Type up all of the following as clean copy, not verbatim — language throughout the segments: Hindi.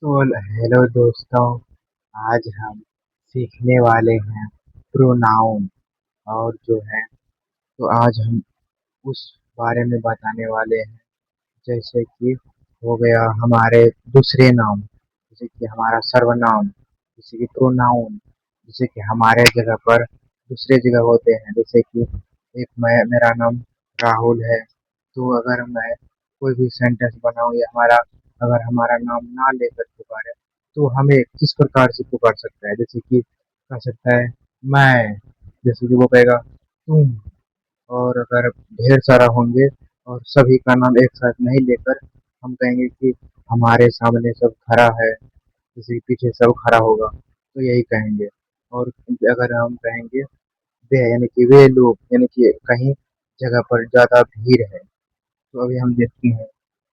तो हेलो दोस्तों। आज हम सीखने वाले हैं प्रोनाउन। और जो है तो आज हम उस बारे में बताने वाले हैं, जैसे कि हो गया हमारे दूसरे नाम, जैसे कि हमारा सर्वनाम, जैसे कि प्रोनाउन, जैसे कि हमारे जगह पर दूसरे जगह होते हैं। जैसे कि एक मेरा नाम राहुल है, तो अगर मैं कोई भी सेंटेंस बनाऊं या अगर हमारा नाम ना लेकर पुकारे, तो हमें किस प्रकार से पुकार सकता है। जैसे कि कह सकता है मैं, जैसे कि वो कहेगा तुम। और अगर ढेर सारा होंगे और सभी का नाम एक साथ नहीं लेकर हम कहेंगे कि हमारे सामने सब खड़ा है, किसी के पीछे सब खड़ा होगा, तो यही कहेंगे। और अगर हम कहेंगे वे, यानी कि वे लोग, यानी कि कहीं जगह पर ज्यादा भीड़ है, तो अभी हम देखते हैं,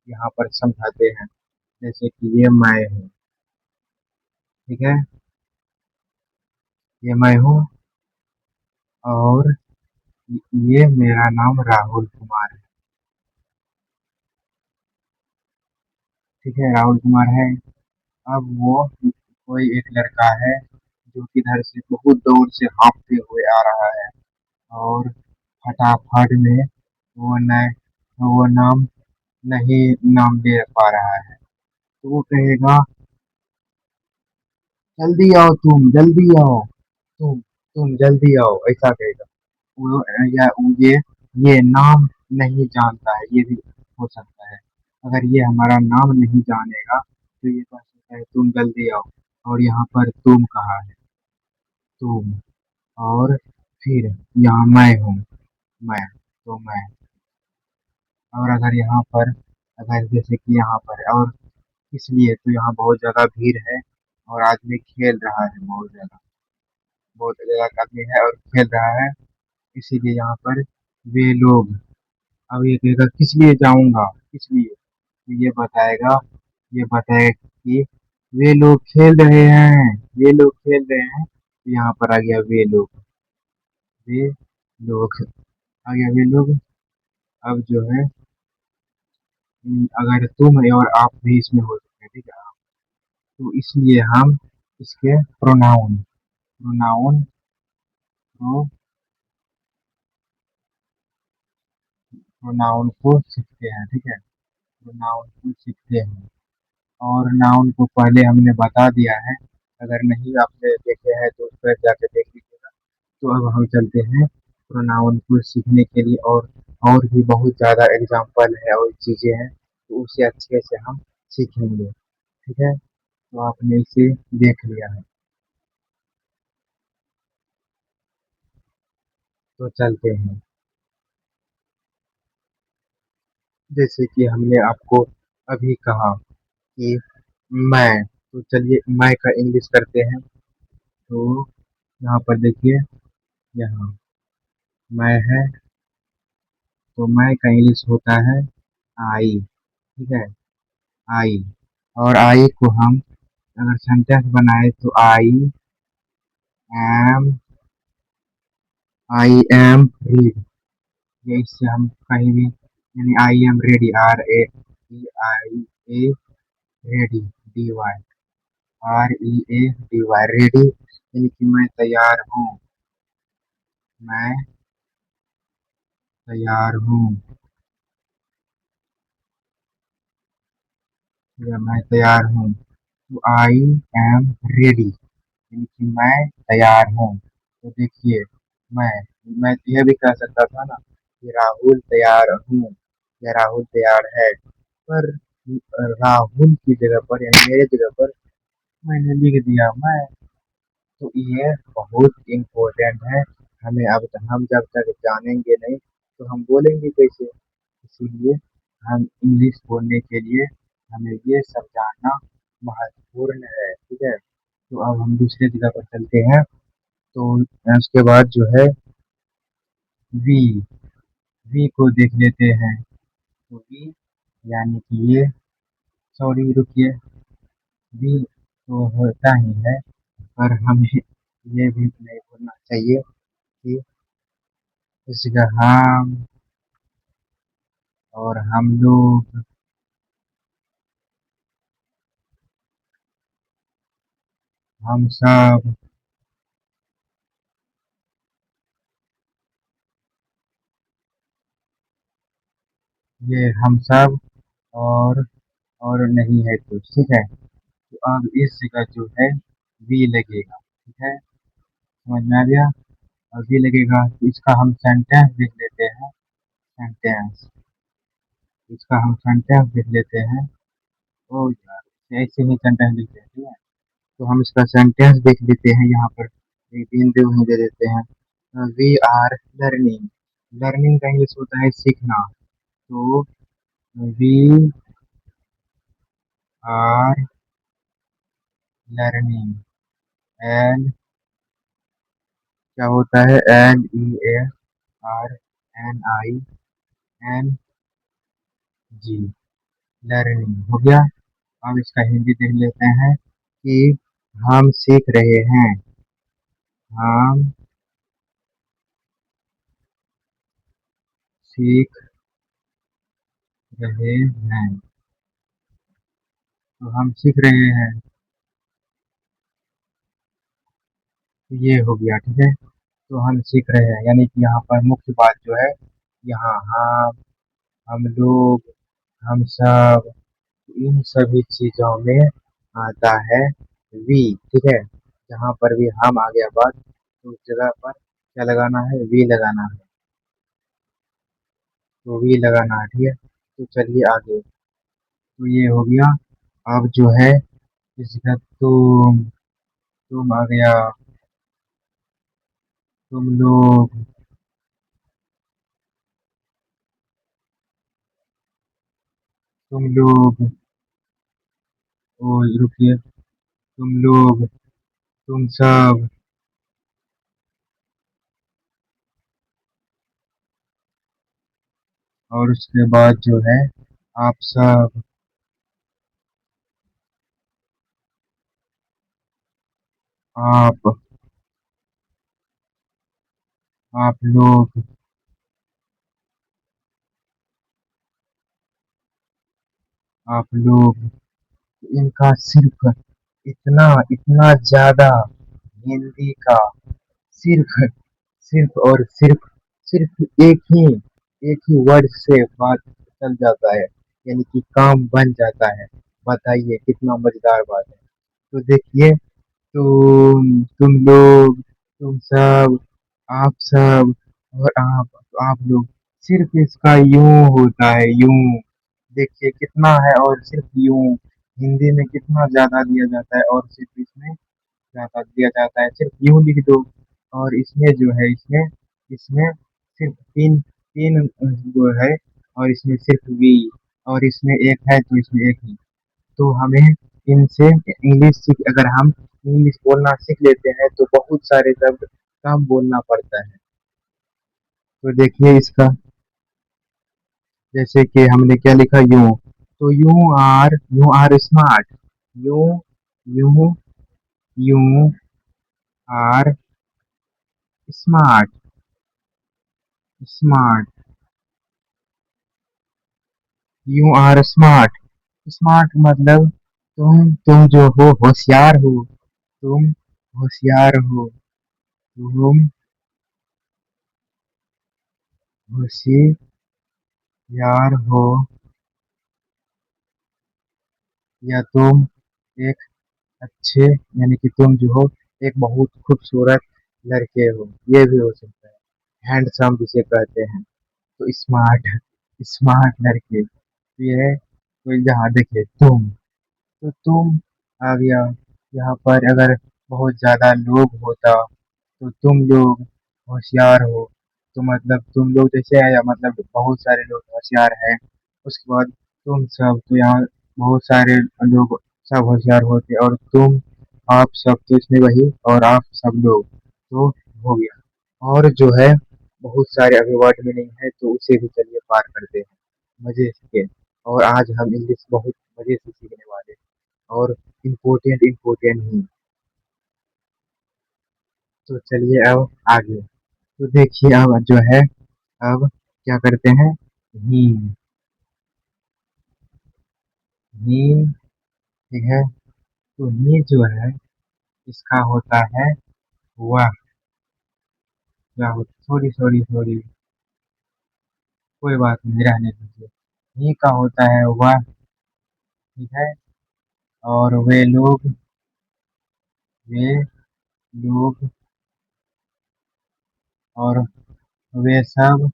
यहाँ पर समझाते हैं। जैसे कि ये मैं हूँ, ठीक है, ये मैं हूँ। और ये मेरा नाम राहुल कुमार है, ठीक है, राहुल कुमार है। अब वो कोई एक लड़का है जो किधर से बहुत दूर से हाँफते हुए आ रहा है, और फटाफट में वो नाम नहीं नाम ले पा रहा है, तो वो कहेगा जल्दी आओ, तुम जल्दी आओ, तुम जल्दी आओ, ऐसा कहेगा। वो या ये नाम नहीं जानता है, ये भी हो सकता है। अगर ये हमारा नाम नहीं जानेगा तो ये कह सकता है तुम जल्दी आओ। और यहाँ पर तुम कहा है, तुम। और फिर यहाँ मैं हूँ, मैं, तो मैं। और अगर यहाँ पर, अगर जैसे कि यहाँ पर और इसलिए तो यहाँ बहुत ज्यादा भीड़ है और आदमी खेल रहा है, बहुत ज्यादा आदमी है और खेल रहा है, इसीलिए यहाँ पर वे लोग। अब ये कहेगा किस लिए जाऊंगा, किस लिए, तो ये बताएगा कि वे लोग खेल रहे हैं, वे लोग खेल रहे हैं, तो यहाँ पर आ गया वे लोग, आ गया वे लोग। अब जो है अगर तुम और आप भी इसमें हो सकते हैं, ठीक है, तो इसलिए हम इसके प्रोनाउन प्रोनाउन प्रोनाउन को सीखते हैं, ठीक है, प्रोनाउन को सीखते हैं। और नाउन को पहले हमने बता दिया है, अगर नहीं आपने देखे हैं तो उस पर जाके देख लीजिएगा। तो अब हम चलते हैं प्रोनाउन को सीखने के लिए, और भी बहुत ज़्यादा एग्जाम्पल है और चीज़ें हैं, तो उसे अच्छे से हम सीखेंगे, ठीक है। तो आपने इसे देख लिया है, तो चलते हैं। जैसे कि हमने आपको अभी कहा कि मैं, तो चलिए मैं का इंग्लिश करते हैं। तो यहाँ पर देखिए, यहाँ मैं है, तो मैं का इंग्लिश होता है आई, ठीक है, आई। और आई को हम अगर सेंटेंस बनाए तो एम आई एम रीड, ये इससे हम कहीं भी, यानी I am ready, RADI, ready, DY, READY, ready, यानी कि मैं तैयार हूँ, मैं तैयार हूँ, या मैं तैयार हूँ। तो आई एम रेडी, यानी कि मैं तैयार हूँ। तो देखिए, मैं मैं यह भी कह सकता था ना कि राहुल तैयार हूँ या राहुल तैयार है, पर राहुल की जगह पर, यानी मेरे जगह पर, मैंने लिख दिया मैं। तो ये बहुत इम्पोर्टेंट है। हम जब तक जानेंगे नहीं तो हम बोलेंगे कैसे। इसीलिए हम इंग्लिश बोलने के लिए हमें ये सब जानना महत्वपूर्ण है, ठीक है। तो अब हम दूसरे जगह पर चलते हैं। तो उसके बाद जो है वी वी को देख लेते हैं। तो वी, यानी कि ये, सॉरी रुकिए, वी तो होता ही है, पर हमें ये भी नहीं भूलना चाहिए कि इस जगह हम और हम लोग, हम सब, ये हम सब, और और नहीं है कुछ, ठीक है। तो अब इस जगह जो है वी लगेगा, ठीक है, समझ में आ गया। अब वी लगेगा तो इसका हम सेंटेंस लिख लेते हैं। सेंटेंस, इसका हम सेंटेंस लिख लेते हैं। ओ यार, ऐसे ही सेंटेंस लिखते हैं, ठीक है। तो हम इसका सेंटेंस देख लेते हैं, यहाँ पर एक बिंदु हम दे देते हैं। We are learning. लर्निंग का इंग्लिश होता है सीखना। तो वी आर लर्निंग। एल क्या होता है, L E A R N I N G, learning हो गया। अब इसका हिंदी देख लेते हैं कि हम सीख रहे हैं। हम सीख रहे हैं। तो हम सीख रहे हैं, तो ये हो गया, ठीक है। तो हम सीख रहे हैं यानी कि यहाँ पर मुख्य बात जो है, यहाँ हम लोग, हम सब, इन सभी चीजों में आता है वी, ठीक है। जहाँ पर भी हम आ गया बात, तो उस जगह पर क्या लगाना है, वी लगाना है। तो वी लगाना है, ठीक है। तो चलिए आगे। तो ये हो गया। अब जो है इसका तुम आ गया, तुम लोग, तुम लोग, ओ रुकिए, तुम लोग, तुम सब, और उसके बाद जो है आप सब, आप आप लोग, आप लोग, इनका सिर्फ इतना इतना ज्यादा हिंदी का सिर्फ सिर्फ और सिर्फ सिर्फ एक ही वर्ड से बात चल जाता है, यानी कि काम बन जाता है। बताइए कितना मजेदार बात है। तो देखिए, तुम लोग, तुम सब, आप सब, और आप लोग, सिर्फ इसका यूं होता है, यूं। देखिए कितना है, और सिर्फ यूं हिंदी में कितना ज्यादा दिया जाता है, और सिर्फ इसमें ज्यादा दिया जाता है, सिर्फ यूं लिख दो। और इसमें जो है, इसमें इसमें सिर्फ तीन तीन जो है, और इसमें सिर्फ वी, और इसमें एक है तो इसमें एक ही। तो हमें इनसे इंग्लिश सीख, अगर हम इंग्लिश बोलना सीख लेते हैं तो बहुत सारे शब्द कम बोलना पड़ता है। तो देखिए इसका, जैसे कि हमने क्या लिखा, यूं। तो you are smart. You you you are smart. Smart, you are smart. Smart मतलब तुम जो हो होशियार हो। तुम होशियार हो। तुम होशियार हो, या तुम एक अच्छे, यानी कि तुम जो हो एक बहुत खूबसूरत लड़के हो, ये भी हो सकता है। हैंडसम जिसे कहते हैं। तो स्मार्ट, स्मार्ट लड़के, तो ये है। तो यहाँ देखिए तो तुम आ गया। यहाँ पर अगर बहुत ज्यादा लोग होता तो तुम लोग होशियार हो। तो मतलब तुम लोग जैसे है, या मतलब बहुत सारे लोग होशियार हैं। उसके बाद तुम सब, तो यहाँ बहुत सारे लोग सब होशियार होते, और तुम, आप सब, तो इसमें वही, और आप सब लोग, तो हो गया। और जो है बहुत सारे अभी वर्ड में नहीं है, तो उसे भी चलिए पार करते हैं मजे से। और आज हम इंग्लिश बहुत मजे से सीखने वाले हैं, और इम्पोर्टेंट इम्पोर्टेंट ही। तो चलिए अब आगे। तो देखिए अब जो है, अब क्या करते हैं, ही, ही, ठीक है। तो ही जो है, इसका होता है वह। क्या होता, सॉरी सॉरी सॉरी, कोई बात नहीं, रहने दीजिए। ही का होता है वह, ठीक है। और वे लोग और वे सब,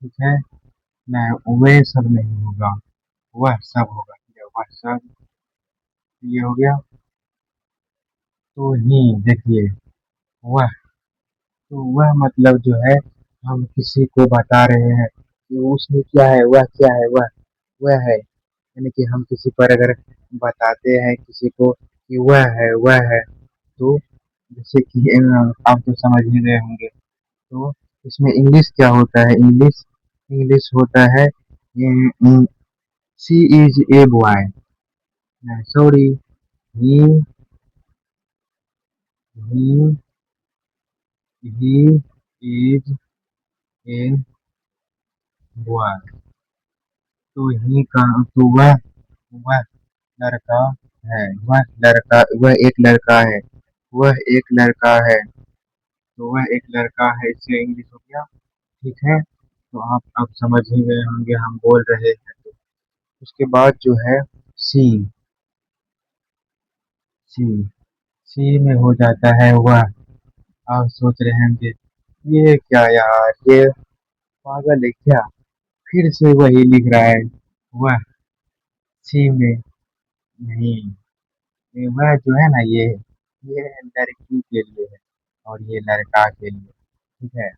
ठीक है। नहीं, वे सब नहीं होगा, वह सब होगा, ठीक है, वह सब। ये हो गया। तो ही, देखिए, वह, तो वह मतलब जो है, हम किसी को बता रहे हैं कि उसमें क्या है, वह क्या है, वह है, यानी कि हम किसी पर अगर बताते हैं किसी को कि वह है, तो जैसे कि आप तो समझ ही गए होंगे। तो इसमें इंग्लिश क्या होता है, इंग्लिश इंग्लिश होता है she is a boy, sorry, he he he is a boy. तो ही का, तो वह लड़का है, वह एक लड़का है, वह एक लड़का है, तो वह एक लड़का है, इससे इंग्लिश हो गया, ठीक है। तो आप अब समझ ही गए होंगे हम बोल रहे हैं। तो उसके बाद जो है सी, सी सी में हो जाता है वह। आप सोच रहे होंगे ये क्या यार, ये पागल है क्या, फिर से वही लिख रहा है वह, सी में नहीं। ये वह जो है ना, ये लड़की के लिए है और ये लड़का के लिए, ठीक है।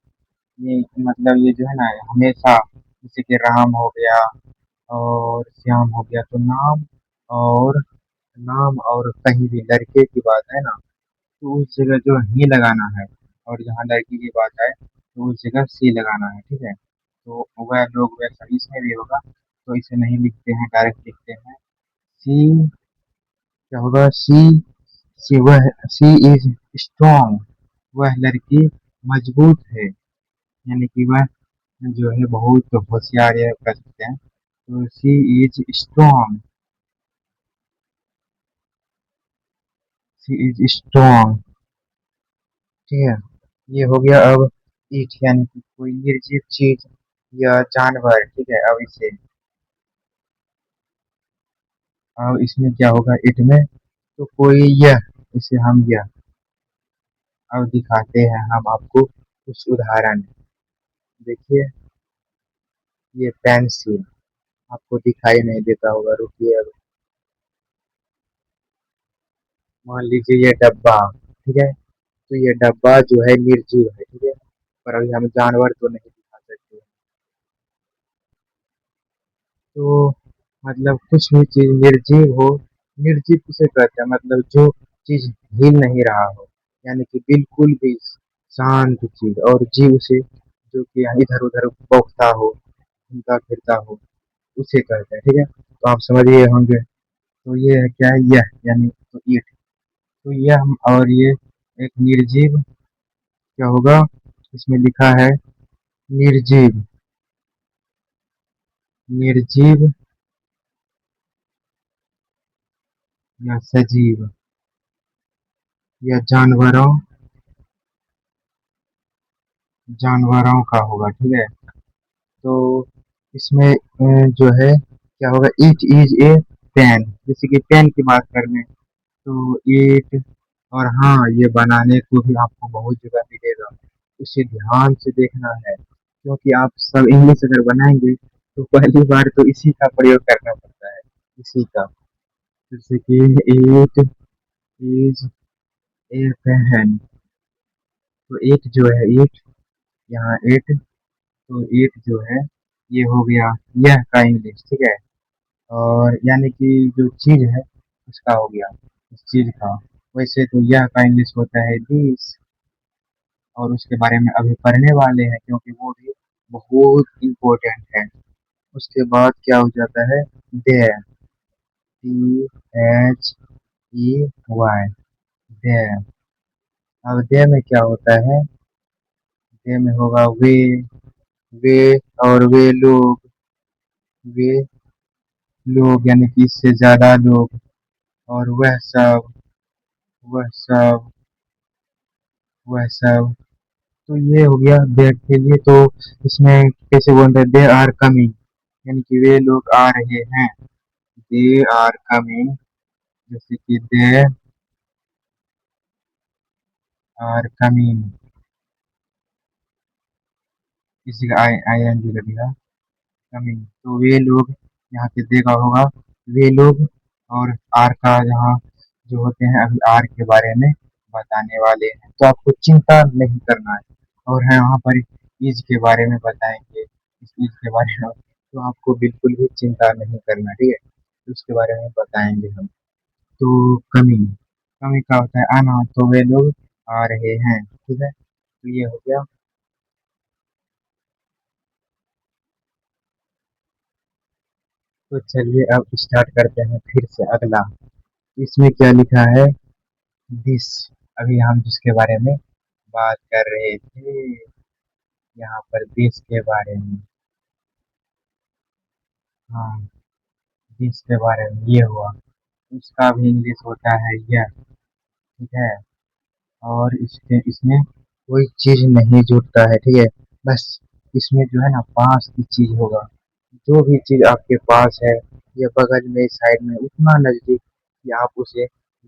ये मतलब ये जो है ना, हमेशा, जैसे कि राम हो गया और श्याम हो गया, तो नाम और कहीं भी लड़के की बात है ना, तो उस जगह जो ही लगाना है, और जहाँ लड़की की बात है तो उस जगह सी लगाना है, ठीक है। तो वह लोग वैसा इसमें भी होगा, तो इसे नहीं लिखते हैं, डायरेक्ट लिखते हैं सी। क्या होगा, सी इज स्ट्रॉन्ग, वह लड़की मजबूत है, यानी कि वह जो है बहुत होशियार है, कह सकते हैं। तो she is strong, she is strong, ठीक है। ये हो गया। अब ईट, यानी कि कोई निर्जीव चीज या जानवर, ठीक है। अब इसमें क्या होगा, इट में, तो कोई यह, इसे हम यह, अब दिखाते हैं हम आपको कुछ उदाहरण। देखिए, ये पेंसिल, आपको दिखाई नहीं देता होगा, रुकिए। अब मान लीजिए ये डब्बा, ठीक है। तो ये डब्बा जो है निर्जीव है, ठीक है, पर अभी हम जानवर तो नहीं दिखा सकते। तो मतलब कुछ भी चीज निर्जीव हो, निर्जीव किसे कहते हैं, मतलब जो चीज हिल नहीं रहा हो, यानी कि बिल्कुल भी शांत चीज, और जीव से जो कि इधर उधर बौखता हो, घूमता फिरता हो, उसे कहते हैं, ठीक है। तो आप समझ गए होंगे। तो ये है क्या है, यह, यानी तो ईट। तो यह और ये एक निर्जीव, क्या होगा, इसमें लिखा है निर्जीव, निर्जीव या सजीव, या जानवरों का होगा, ठीक है। तो इसमें जो है क्या होगा, ईट इज ए पेन, जैसे कि पेन की बात कर लें, तो ईट, और हाँ, ये बनाने को भी आपको बहुत जगह मिलेगा, उसे ध्यान से देखना है, क्योंकि आप सब इंग्लिश अगर बनाएंगे तो पहली बार तो इसी का प्रयोग करना पड़ता है, इसी का। जैसे कि ईट इज ए पेन, तो ईट जो है, ईट, यहाँ ईट, तो ईट जो है, ये हो गया यह का इंग्लिश, ठीक है। और यानी कि जो चीज है उसका हो गया, इस चीज का। वैसे तो यह का इंग्लिश होता है दिस, और उसके बारे में अभी पढ़ने वाले हैं, क्योंकि वो भी बहुत इम्पोर्टेंट है। उसके बाद क्या हो जाता है, देयर, THEY, देयर। अब दे में क्या होता है, दे में होगा वे, वे और वे लोग, वे लोग यानी कि इससे ज्यादा लोग, और वह सब वह सब। तो ये हो गया देर के लिए। तो इसमें कैसे बोलते हैं, दे आर कमिंग, यानी कि वे लोग आ रहे हैं। दे आर कमिंग, जैसे कि दे आर कमिंग, किसी का आई एन जी लगेगा, कमिंग। तो वे लोग, यहाँ पे देखा होगा, वे लोग। और आर का यहाँ जो होते हैं, अभी आर के बारे में बताने वाले हैं, तो आपको चिंता नहीं करना है। और है यहाँ पर ईज के बारे में बताएंगे, इस ईज के बारे में, तो आपको बिल्कुल भी चिंता नहीं करना, ठीक है। तो उसके बारे में बताएंगे हम। तो कमिंग, कमिंग का होता है आना, तो वे लोग आ रहे हैं, ठीक है। तो ये हो गया। तो चलिए अब स्टार्ट करते हैं फिर से अगला। इसमें क्या लिखा है, दिस, अभी हम जिसके बारे में बात कर रहे थे, यहाँ पर दिस के बारे में। हाँ, दिस के बारे में ये हुआ। इसका भी इंग्लिश होता है यह, ठीक है। और इसके इसमें कोई चीज नहीं जुड़ता है, ठीक है। बस इसमें जो है ना, पास की चीज होगा। जो भी चीज आपके पास है, या बगल में, साइड में, उतना नजदीक कि आप उसे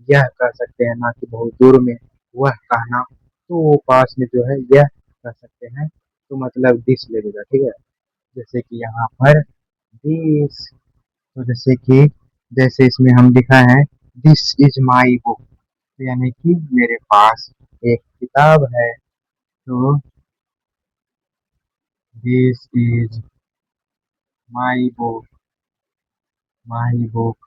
यह कह सकते हैं, ना कि बहुत दूर में वह कहना। तो वो पास में जो है यह कह सकते हैं, तो मतलब दिस लगेगा, ठीक है। जैसे कि यहाँ पर दिस, तो जैसे इसमें हम लिखा है, दिस इज माई बुक, यानी कि मेरे पास एक किताब है। तो this is my book, my book.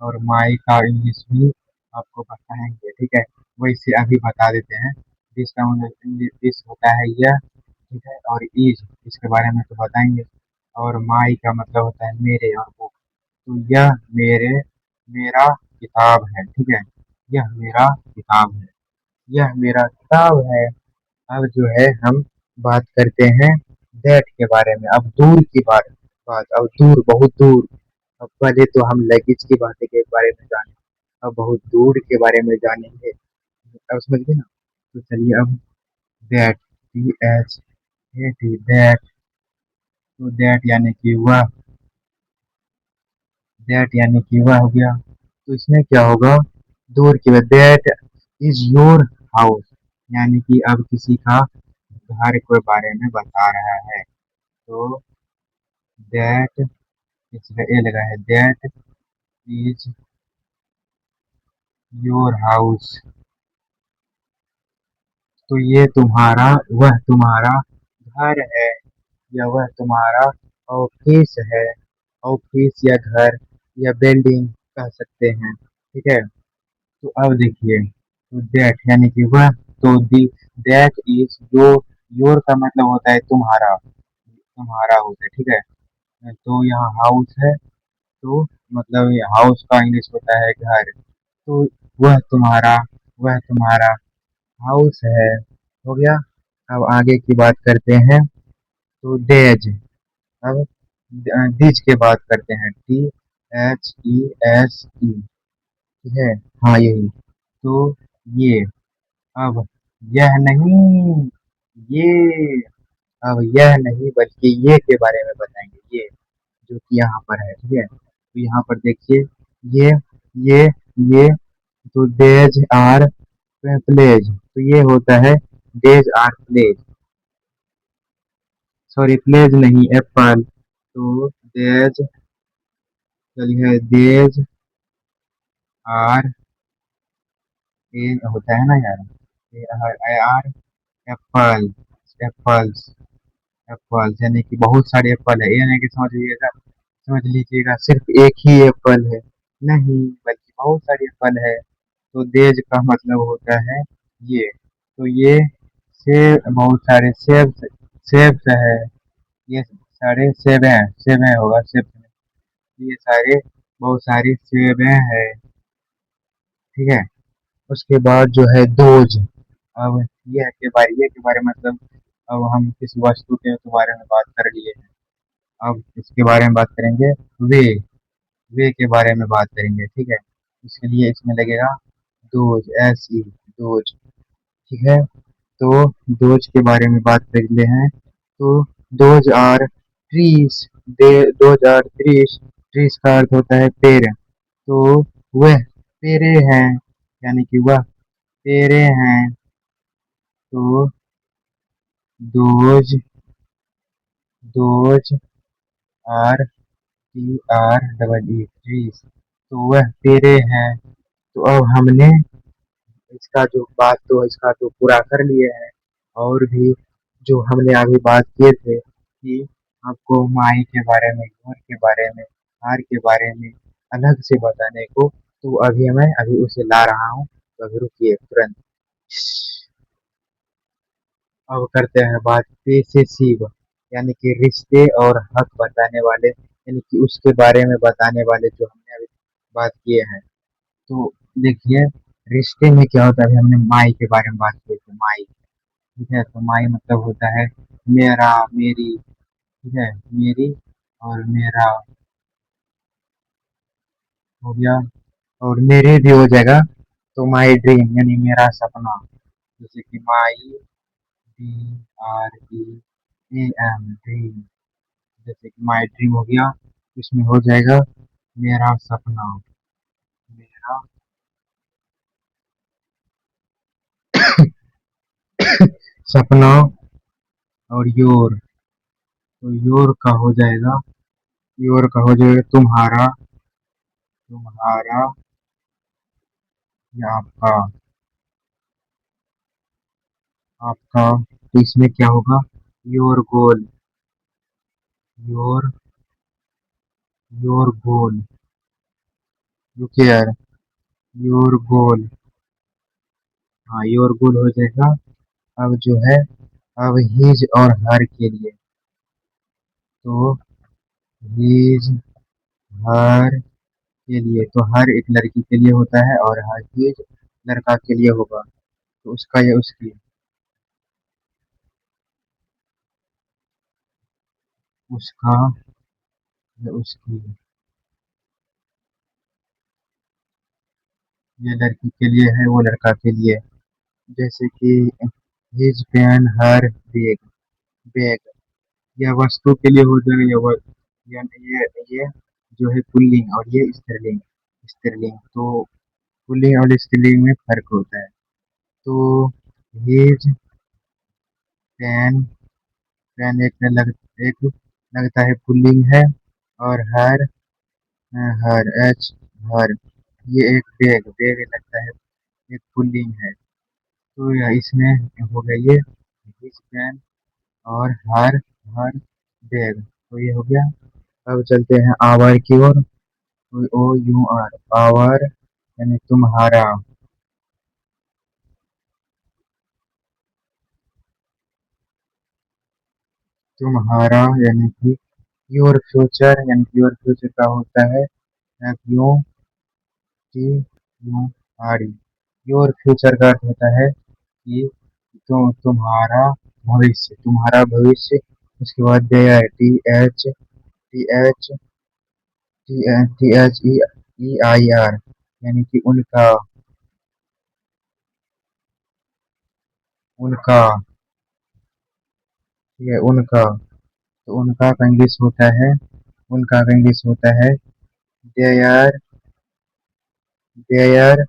और माई का इंग्लिश भी आपको बताएंगे, ठीक है। वैसे अभी बता देते हैं। दिस का मतलब दिस होता है यह, ठीक है। और इज, इसके बारे में तो बताएंगे। और माई का मतलब होता है मेरे, और बुक, तो यह मेरा किताब है, ठीक है। यह मेरा किताब है, यह मेरा किताब है। अब जो है हम बात करते हैं दैट के बारे में। अब दूर की बात, अब दूर, बहुत दूर। अब पहले तो हम लगेज की बातें के बारे में जाने, अब बहुत दूर के बारे में जानेंगे। अब समझ गए ना। तो चलिए अब that, T H A T, that. तो दैट यानी कि वह, दैट यानी कि वह हो गया। तो इसमें क्या होगा, दूर की बात, दैट इज योर हाउस, यानी कि अब किसी का घर के बारे में बता रहा है। तो दैट, इसका ए लगा है, दैट इज योर हाउस। तो ये तुम्हारा, वह तुम्हारा घर है, या वह तुम्हारा ऑफिस है। ऑफिस या घर या बिल्डिंग कह सकते हैं, ठीक है। तो अब देखिए, तो दैट यानी कि वह, तो दी, दैट इज योर का मतलब होता है तुम्हारा, तुम्हारा होता है, ठीक है। तो यहाँ हाउस है, तो मतलब ये हाउस का इंग्लिश होता है घर। तो वह तुम्हारा वह तुम्हारा हाउस है, हो गया। अब आगे की बात करते हैं। तो डेज, अब दिज के बात करते हैं, T H E S E, ठीक है। हाँ, यही। तो ये, अब यह नहीं, ये, अब यह नहीं बल्कि ये के बारे में बताएंगे, ये जो कि यहाँ पर है, ठीक है। तो यहाँ पर देखिए, ये ये ये तो डेज आर प्लेज, तो ये होता है these are plays, sorry plays नहीं, एप्पल। तो डेज, चलिए डेज आर, ये होता है ना यार, A R R, apple, apples, apples यानी कि बहुत सारे एप्पल है, ये नहीं कि समझ लीजिएगा सिर्फ एक ही एप्पल है, नहीं, बल्कि बहुत सारे एप्पल है। तो देज का मतलब होता है ये। तो ये सेब, बहुत सारे सेब, सेब है, ये सारे सेबें होगा, सेब, ये सारे, बहुत सारी सेबें है, ठीक है। उसके बाद जो है दोज, अब ये के बारे में, मतलब अब हम किस वस्तु के बारे में बात कर लिए हैं। अब इसके बारे में बात करेंगे। वे वे के बारे में बात करेंगे, ठीक है। इसके लिए इसमें लगेगा दोज, एस ई, दोज, ठीक है। तो दोज के बारे में बात कर ले हैं। तो those are trees, they those are trees. Trees का अर्थ होता है पेड़। तो वह पेड़े हैं, यानी कि वह पेड़े हैं। तो those those R T R double E, trees. तो वह पेड़े हैं। तो अब हमने इसका तो पूरा कर लिए हैं। और भी जो हमने अभी बात किए थे कि आपको माई के बारे में, योर के बारे में, आर के बारे में अलग से बताने को, तो अभी मैं अभी उसे ला रहा हूँ। तो अभी रुकिए तुरंत। अब करते हैं बात पेसेसिव, यानी कि रिश्ते और हक बताने वाले, यानी कि उसके बारे में बताने वाले जो हमने अभी बात किए हैं। तो देखिए, रिश्ते में क्या होता है। अभी हमने माई के बारे में बात की थी, माई, ठीक है। तो माई मतलब होता है मेरा, मेरी, ठीक है, मेरी और मेरा हो गया। और मेरे भी हो जाएगा। तो माई ड्रीम यानी मेरा सपना, जैसे कि my D R E A M, dream. जैसे कि माई ड्रीम हो गया, इसमें हो जाएगा मेरा सपना, मेरा सपना। और योर, तो योर का हो जाएगा, योर का हो जाएगा तुम्हारा, तुम्हारा या आपका, आपका। तो इसमें क्या होगा, your goal, your your goal, look here, your goal. हाँ, योर गोल हो जाएगा। अब जो है, अब हिज और हर के लिए, तो हिज, हर के लिए, तो हर एक लड़की के लिए होता है और हर हिज लड़का के लिए होगा। तो उसका या उसकी, उसका या उसकी, ये लड़की के लिए है, वो लड़का के लिए। जैसे कि हिज पेन, हर बैग, बैग, यह वस्तु के लिए हो जाएगा। ये जो है पुल्लिंग और ये स्त्रीलिंग, स्त्रीलिंग। तो पुल्लिंग और स्त्रीलिंग में फर्क होता है। तो हिज पेन, पेन एक लगता है पुल्लिंग है। और हर, हर एच, हर, ये एक बैग, बैग लगता है एक पुल्लिंग है। तो यह इसमें हो गया ये हिज पेन और हर बैग। तो ये हो गया। अब चलते हैं आवर की ओर। ओ यू आर, आवर यानी तुम्हारा, तुम्हारा यानी कि योर फ्यूचर, यानी कि योर फ्यूचर का होता है F U T U R E. Your future का अर्थ होता है कि तुम्हारा भविष्य, तुम्हारा भविष्य। उसके बाद their, T H E I R, यानी कि उनका, उनका, ठीक है, उनका। तो उनका का इंग्लिश होता है, उनका का इंग्लिश होता है their, their,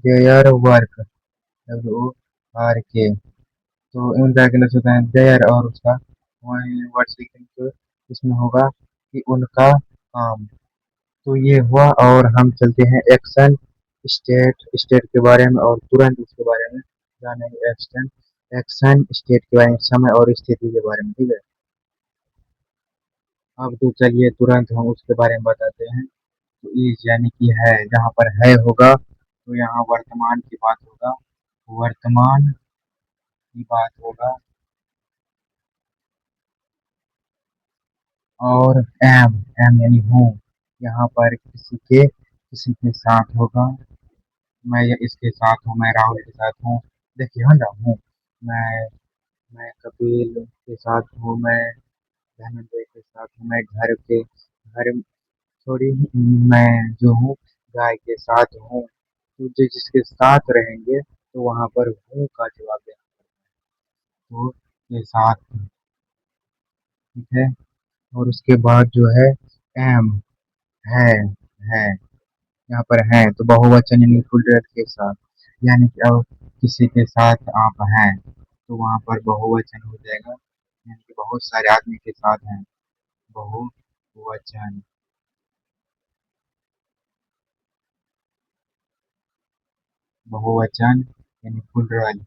their work, W O R K. तो उनका इंग्लिश होता है देयर, और उसका वही वर्ड सीखेंगे तो इसमें होगा कि उनका काम। तो ये हुआ। और हम चलते हैं एक्शन, स्टेट, स्टेट के बारे में और तुरंत इसके बारे में जानेंगे। एक्शन, एक्शन स्टेट के बारे में, समय और स्थिति के बारे में, ठीक है। अब तो चलिए तुरंत हम उसके बारे में बताते हैं। तो इज यानी कि है, जहाँ पर है होगा तो यहाँ वर्तमान की बात होगा, वर्तमान की बात होगा। और एम यानी हूँ, यहाँ पर किसी के साथ होगा। मैं इसके साथ हूँ, मैं राहुल के साथ हूँ। देखिए हाँ ना, हूँ मैं मैं कपिल के साथ हूँ, मैं धनंजय के साथ हूँ, मैं घर थोड़ी मैं जो हूँ गाय के साथ हूँ। तो जिसके साथ रहेंगे तो वहां पर हूँ का जवाब देना। तो के साथ, ठीक है। और उसके बाद जो है एम, है है यहाँ पर है तो बहुवचन यानी प्लूरल के साथ, यानी कि अब किसी के साथ आप हैं तो वहां पर बहुवचन हो जाएगा, यानी कि बहुत सारे आदमी के साथ हैं, बहुवचन। बहुवचन यानी प्लूरल,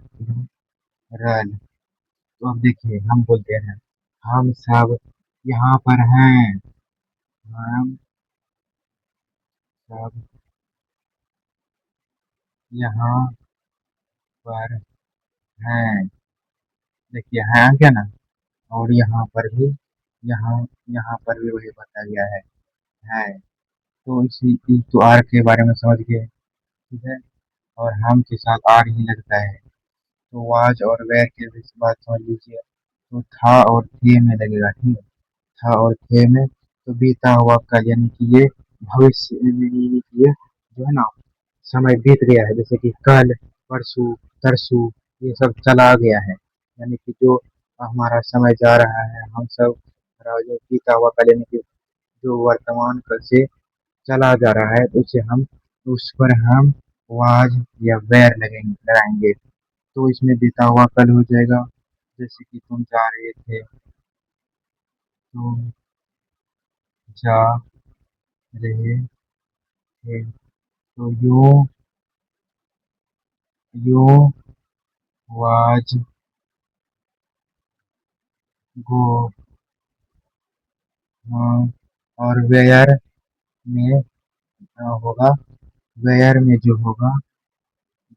रल। तो अब देखिए हम बोलते हैं हम सब यहाँ पर हैं, हम सब यहाँ पर हैं। देखिए हैं आ गया ना, और यहाँ पर भी, यहाँ यहाँ पर भी वही बता गया है। तो इसी तो आर के बारे में समझ गए, ठीक है। और हम के साथ आर ही लगता है, तो वाज और वेर के भी बात समझ लीजिए। तो था और थे में लगेगा, ठीक है। था और थे में तो बीता हुआ कल, यानी कि ये भविष्य में, यानी कि ये जो है ना समय बीत गया है, जैसे कि कल, परसों, तरसों, ये सब चला गया है, यानी कि जो हमारा समय जा रहा है, हम सब हमारा जो बीता हुआ कल, यानी कि जो वर्तमान कल से चला जा रहा है, तो उसे हम, उस पर हम वाज या वेर लगेंगे, लगाएंगे। तो इसमें बीता हुआ कल हो जाएगा, जैसे कि तुम जा रहे थे, तुम जा रहे थे, तो यू वाज गो, और वेयर में होगा, वेयर में जो होगा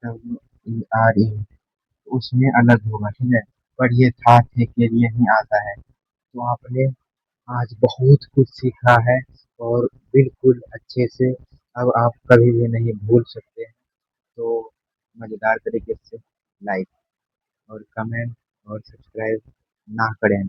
WERE, उसमें अलग होगा, ठीक है। पर ये था थे के लिए ही आता है। तो आपने आज बहुत कुछ सीखा है, और बिल्कुल अच्छे से अब आप कभी भी नहीं भूल सकते हैं। तो मज़ेदार तरीके से लाइक और कमेंट और सब्सक्राइब ना करें।